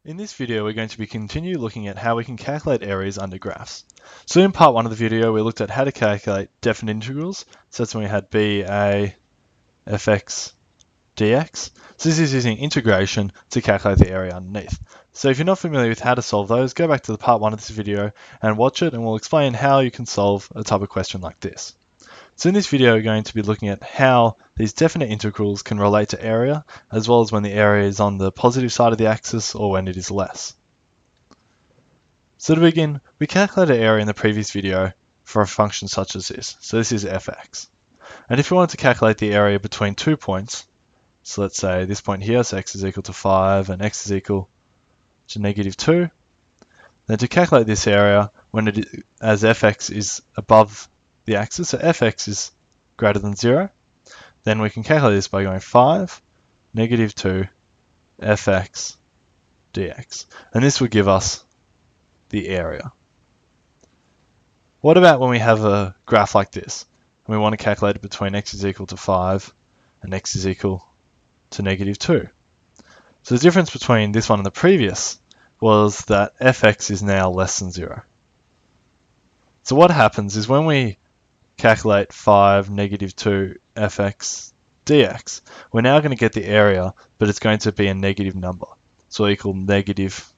In this video, we're going to continue looking at how we can calculate areas under graphs. So in part 1 of the video, we looked at how to calculate definite integrals. So that's when we had b, a, fx, dx. So this is using integration to calculate the area underneath. So if you're not familiar with how to solve those, go back to the part 1 of this video and watch it, and we'll explain how you can solve a type of question like this. So in this video, we're going to be looking at how these definite integrals can relate to area, as well as when the area is on the positive side of the axis or when it is less. So to begin, we calculated area in the previous video for a function such as this. So this is fx. And if we wanted to calculate the area between 2 points, so let's say this point here, so x is equal to 5 and x is equal to -2, then to calculate this area when as fx is above the axis, so fx is greater than 0, then we can calculate this by going 5, -2, fx dx. And this would give us the area. What about when we have a graph like this, and we want to calculate it between x is equal to 5 and x is equal to -2? So the difference between this one and the previous was that fx is now less than 0. So what happens is when we calculate 5, -2, fx dx, we're now going to get the area, but it's going to be a negative number. So equal negative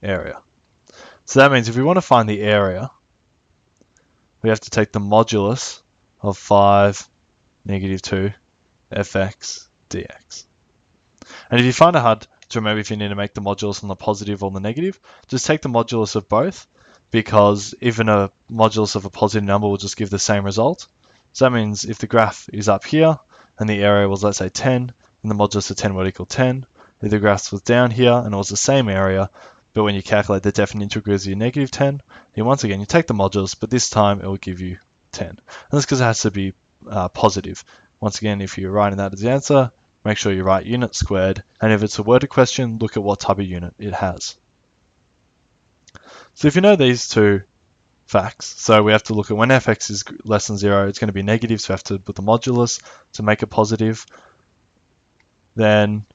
area. So that means if we want to find the area, we have to take the modulus of 5, -2, fx dx. And if you find it hard to remember if you need to make the modulus on the positive or the negative, just take the modulus of both, because even a modulus of a positive number will just give the same result. So that means if the graph is up here and the area was, let's say, 10, then the modulus of 10 would equal 10. If the graph was down here and it was the same area, but when you calculate the definite integral is -10, then once again you take the modulus, but this time it will give you 10. And that's because it has to be positive. Once again, if you're writing that as the answer, make sure you write unit squared, and if it's a worded question, look at what type of unit it has. So if you know these two facts, so we have to look at when fx is less than 0, it's going to be negative, so we have to put the modulus to make it positive. Then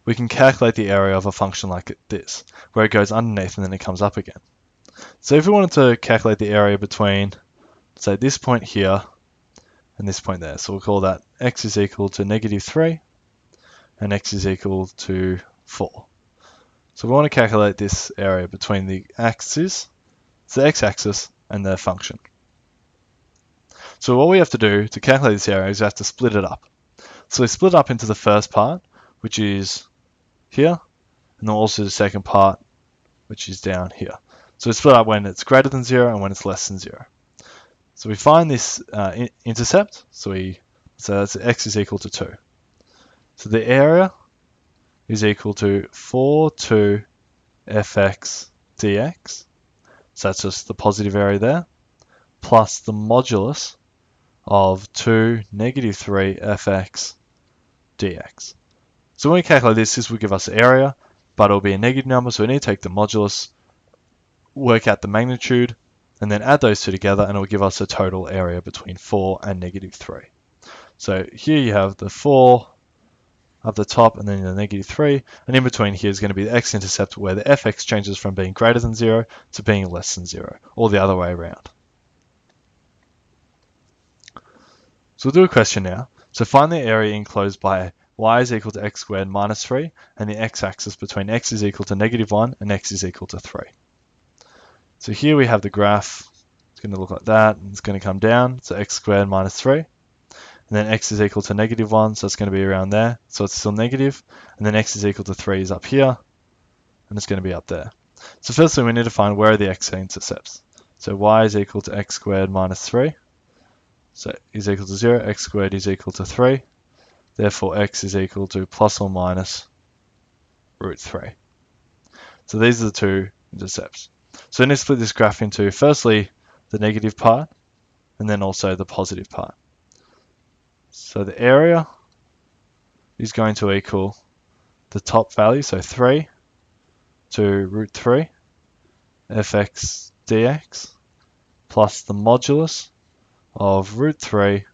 we can calculate the area of a function like this, where it goes underneath and then it comes up again. So if we wanted to calculate the area between, say, this point here and this point there, so we'll call that x is equal to -3 and x is equal to 4. So we want to calculate this area between the axes, so the x-axis, and the function. So what we have to do to calculate this area is we have to split it up. So we split up into the first part, which is here, and then also the second part, which is down here. So we split up when it's greater than 0 and when it's less than 0. So we find this intercept, so that's x is equal to 2. So the area is equal to 4, fx dx, so that's just the positive area there, plus the modulus of 2, -3 fx dx. So when we calculate this will give us the area, but it'll be a negative number, so we need to take the modulus, work out the magnitude, and then add those two together, and it will give us a total area between 4 and -3. So here you have the 4 up the top and then the -3, and in between here is going to be the x-intercept, where the fx changes from being greater than 0 to being less than 0, or the other way around. So we'll do a question now. So find the area enclosed by y is equal to x squared minus 3, and the x-axis between x is equal to -1 and x is equal to 3. So here we have the graph. It's going to look like that, and it's going to come down, so x squared minus 3. And then x is equal to -1, so it's going to be around there, so it's still negative. And then x is equal to 3 is up here, and it's going to be up there. So firstly, we need to find where are the x-intercepts. So y is equal to x squared minus 3, so is equal to 0, x squared is equal to 3. Therefore, x is equal to plus or minus √3. So these are the two intercepts. So we need to split this graph into, firstly, the negative part, and then also the positive part. So the area is going to equal the top value, so 3 to √3 fx dx, plus the modulus of √3,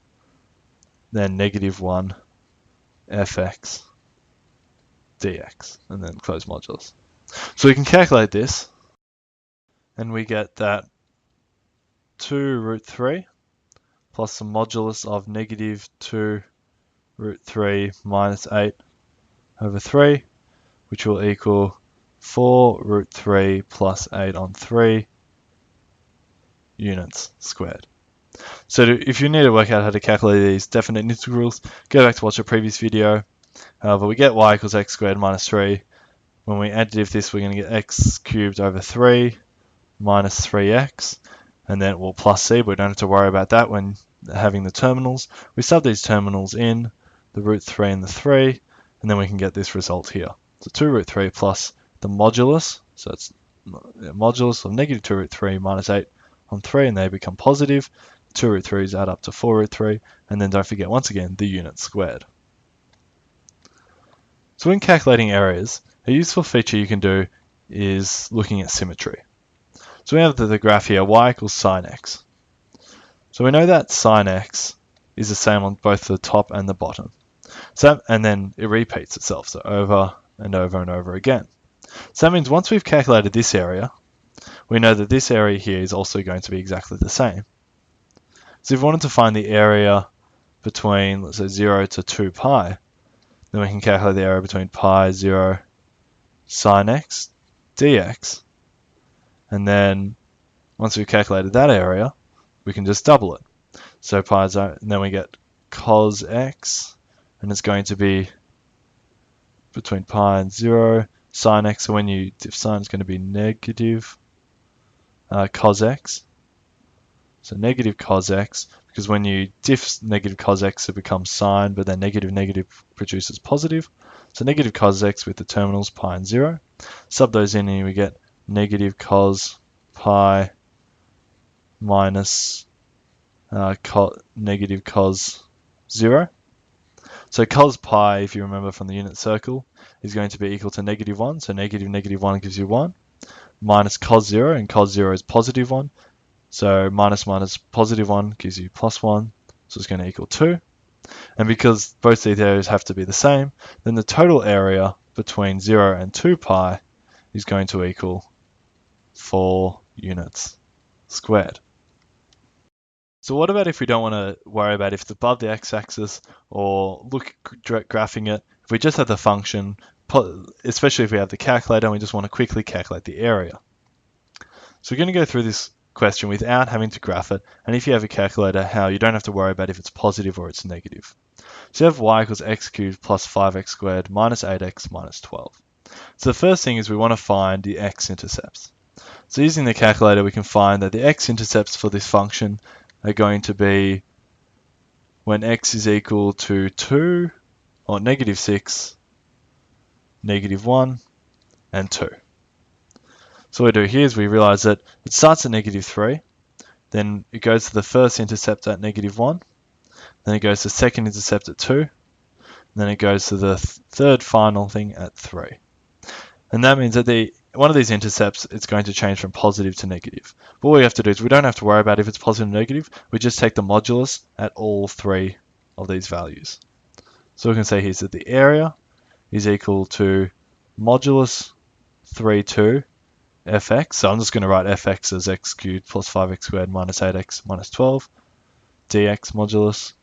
then -1 fx dx, and then close modulus. So we can calculate this, and we get that 2 root 3 plus the modulus of negative 2 root 3 minus 8 over 3, which will equal 4 root 3 plus 8 on 3 units squared. So if you need to work out how to calculate these definite integrals, go back to watch a previous video. However, we get y equals x squared minus 3. When we additive this, we're going to get x cubed over 3 minus 3x, and then we'll plus c, but we don't have to worry about that when having the terminals. We sub these terminals in, the root 3 and the 3, and then we can get this result here. So 2 root 3 plus the modulus, so it's modulus of negative 2 root 3 minus 8 on 3, and they become positive. 2 root 3's add up to 4 root 3, and then don't forget, once again, the unit squared. So when calculating areas, a useful feature you can do is looking at symmetry. So we have the graph here, y equals sine x. So we know that sine x is the same on both the top and the bottom. So, and then it repeats itself, so over and over and over again. So that means once we've calculated this area, we know that this area here is also going to be exactly the same. So if we wanted to find the area between, let's say, 0 to 2 pi, then we can calculate the area between pi, 0, sine x, dx. And then once we've calculated that area, we can just double it. So pi, 0, and then we get cos x, and it's going to be between pi and 0, sine x, so when you diff sine, it's going to be negative cos x. So negative cos x, because when you diff negative cos x, it becomes sine, but then negative negative produces positive. So negative cos x with the terminals pi and 0. Sub those in and we get negative cos pi minus negative cos 0. So cos pi, if you remember from the unit circle, is going to be equal to negative 1. So negative negative 1 gives you 1. Minus cos 0, and cos 0 is positive 1. So minus minus positive 1 gives you plus 1. So it's going to equal 2. And because both these areas have to be the same, then the total area between 0 and 2 pi is going to equal 4 units squared. So what about if we don't want to worry about if it's above the x-axis or look graphing it? If we just have the function, especially if we have the calculator and we just want to quickly calculate the area. So we're going to go through this question without having to graph it, and if you have a calculator, how you don't have to worry about if it's positive or it's negative. So you have y equals x cubed plus 5x squared minus 8x minus 12. So the first thing is we want to find the x-intercepts. So using the calculator, we can find that the x-intercepts for this function are going to be when x is equal to 2, or negative 6, negative 1, and 2. So what we do here is we realize that it starts at negative 3, then it goes to the first intercept at negative 1, then it goes to the second intercept at 2, and then it goes to the third final thing at 3. And that means that one of these intercepts, it's going to change from positive to negative. But what we have to do is we don't have to worry about if it's positive or negative, we just take the modulus at all 3 of these values. So we can say here that the area is equal to modulus 3, 2, fx, so I'm just going to write fx as x cubed plus 5x squared minus 8x minus 12, dx modulus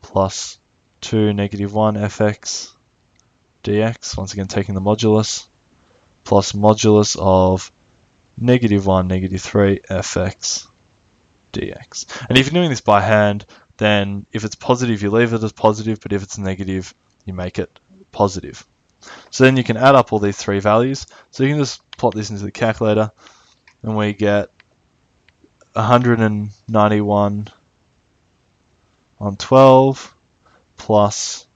plus 2 negative 1 fx dx, once again taking the modulus, plus modulus of negative 1 negative 3 fx dx. And if you're doing this by hand, then if it's positive, you leave it as positive, but if it's negative, you make it positive. So then you can add up all these 3 values. So you can just plot this into the calculator, and we get 191 on 12 plus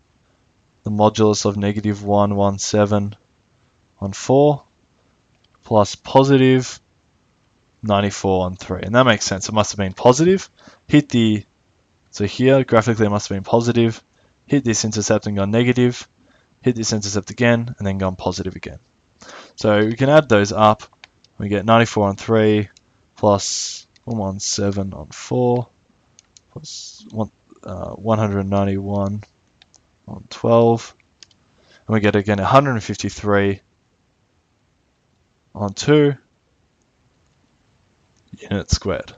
the modulus of negative 117 on 4 plus positive 94 on 3. And that makes sense. It must have been positive. So here, graphically, it must have been positive. Hit this intercept and gone negative. Hit this intercept again, and then gone positive again. So we can add those up. We get 94 on 3 plus 117 on 4 plus 191 on 12. And we get again 153 on 2 units squared.